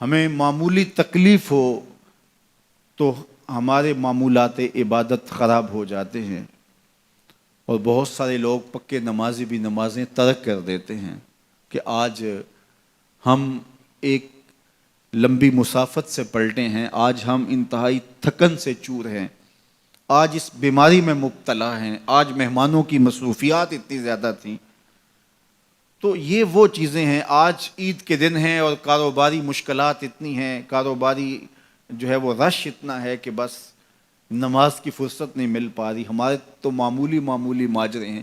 ہمیں معمولی تکلیف ہو تو ہمارے معمولات عبادت خراب ہو جاتے ہیں، اور بہت سارے لوگ پکے نمازی بھی نمازیں ترک کر دیتے ہیں کہ آج ہم ایک لمبی مسافت سے پلٹے ہیں، آج ہم انتہائی تھکن سے چور ہیں، آج اس بیماری میں مبتلا ہیں، آج مہمانوں کی مصروفیات اتنی زیادہ تھیں۔ تو یہ وہ چیزیں ہیں، آج عید کے دن ہیں اور کاروباری مشکلات اتنی ہیں، کاروباری جو ہے وہ رش اتنا ہے کہ بس نماز کی فرصت نہیں مل پا رہی۔ ہمارے تو معمولی معمولی ماجرے ہیں،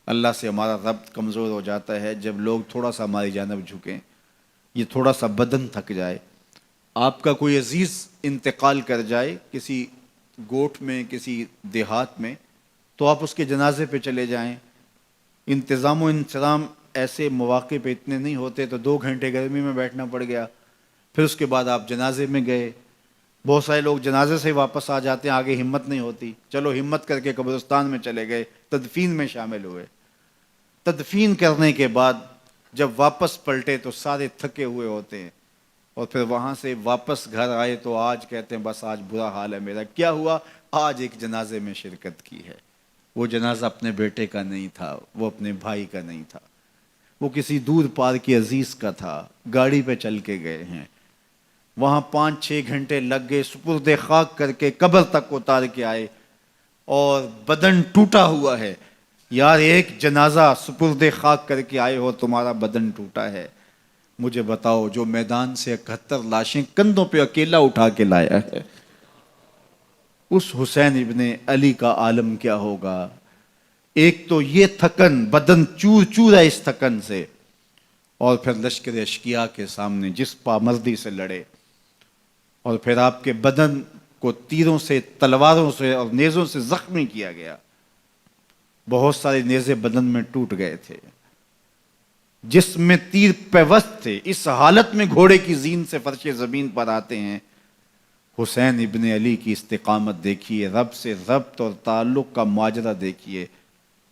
اللہ سے ہمارا ربط کمزور ہو جاتا ہے جب لوگ تھوڑا سا ہماری جانب جھکیں، یہ تھوڑا سا بدن تھک جائے، آپ کا کوئی عزیز انتقال کر جائے کسی گوٹھ میں، کسی دیہات میں، تو آپ اس کے جنازے پہ چلے جائیں۔ انتظام و انصرام ایسے مواقع پہ اتنے نہیں ہوتے، تو 2 گھنٹے گرمی میں بیٹھنا پڑ گیا، پھر اس کے بعد آپ جنازے میں گئے۔ بہت سارے لوگ جنازے سے واپس آ جاتے ہیں، آگے ہمت نہیں ہوتی، چلو ہمت کر کے قبرستان میں چلے گئے، تدفین میں شامل ہوئے۔ تدفین کرنے کے بعد جب واپس پلٹے تو سارے تھکے ہوئے ہوتے ہیں، اور پھر وہاں سے واپس گھر آئے تو آج کہتے ہیں بس آج برا حال ہے میرا۔ کیا ہوا؟ آج ایک جنازے میں شرکت کی ہے۔ وہ جنازہ اپنے بیٹے کا نہیں تھا، وہ اپنے بھائی کا نہیں تھا، وہ کسی دور پار کے عزیز کا تھا، گاڑی پہ چل کے گئے ہیں، وہاں 5-6 گھنٹے لگ گئے، سپرد خاک کر کے قبر تک اتار کے آئے، اور بدن ٹوٹا ہوا ہے۔ یار ایک جنازہ سپرد خاک کر کے آئے ہو، تمہارا بدن ٹوٹا ہے، مجھے بتاؤ جو میدان سے 71 لاشیں کندھوں پہ اکیلا اٹھا کے لایا ہے، اس حسین ابن علی کا عالم کیا ہوگا؟ ایک تو یہ تھکن، بدن چور چور ہے اس تھکن سے، اور پھر لشکر اشقیاء کے سامنے جس پامردی سے لڑے، اور پھر آپ کے بدن کو تیروں سے، تلواروں سے اور نیزوں سے زخمی کیا گیا، بہت سارے نیزے بدن میں ٹوٹ گئے تھے، جس میں تیر پیوست تھے۔ اس حالت میں گھوڑے کی زین سے فرش زمین پر آتے ہیں۔ حسین ابن علی کی استقامت دیکھیے، رب سے ربط اور تعلق کا ماجرا دیکھیے۔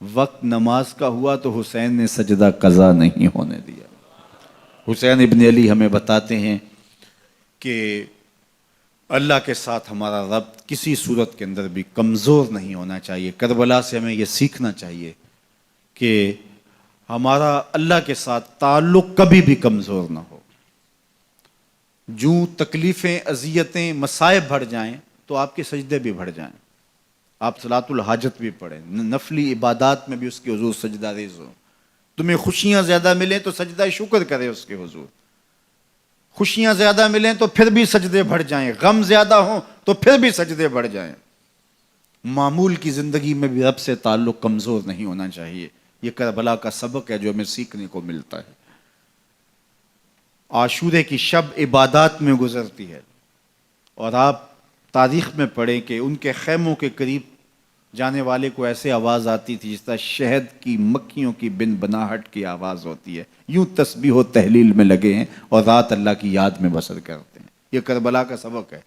وقت نماز کا ہوا تو حسین نے سجدہ قضا نہیں ہونے دیا۔ حسین ابن علی ہمیں بتاتے ہیں کہ اللہ کے ساتھ ہمارا ربط کسی صورت کے اندر بھی کمزور نہیں ہونا چاہیے۔ کربلا سے ہمیں یہ سیکھنا چاہیے کہ ہمارا اللہ کے ساتھ تعلق کبھی بھی کمزور نہ ہو۔ جو تکلیفیں، اذیتیں، مصائب بڑھ جائیں تو آپ کے سجدے بھی بڑھ جائیں، آپ صلاۃ الحاجت بھی پڑھیں، نفلی عبادات میں بھی اس کے حضور سجدہ ریز ہو۔ تمہیں خوشیاں زیادہ ملیں تو سجدہ شکر کرے اس کے حضور، خوشیاں زیادہ ملیں تو پھر بھی سجدے بڑھ جائیں، غم زیادہ ہوں تو پھر بھی سجدے بڑھ جائیں۔ معمول کی زندگی میں بھی رب سے تعلق کمزور نہیں ہونا چاہیے۔ یہ کربلا کا سبق ہے جو ہمیں سیکھنے کو ملتا ہے۔ عاشورے کی شب عبادات میں گزرتی ہے، اور آپ تاریخ میں پڑھیں کہ ان کے خیموں کے قریب جانے والے کو ایسے آواز آتی تھی جس طرح شہد کی مکھیوں کی بن بناہٹ کی آواز ہوتی ہے، یوں تسبیح و تحلیل میں لگے ہیں اور رات اللہ کی یاد میں بسر کرتے ہیں۔ یہ کربلا کا سبق ہے۔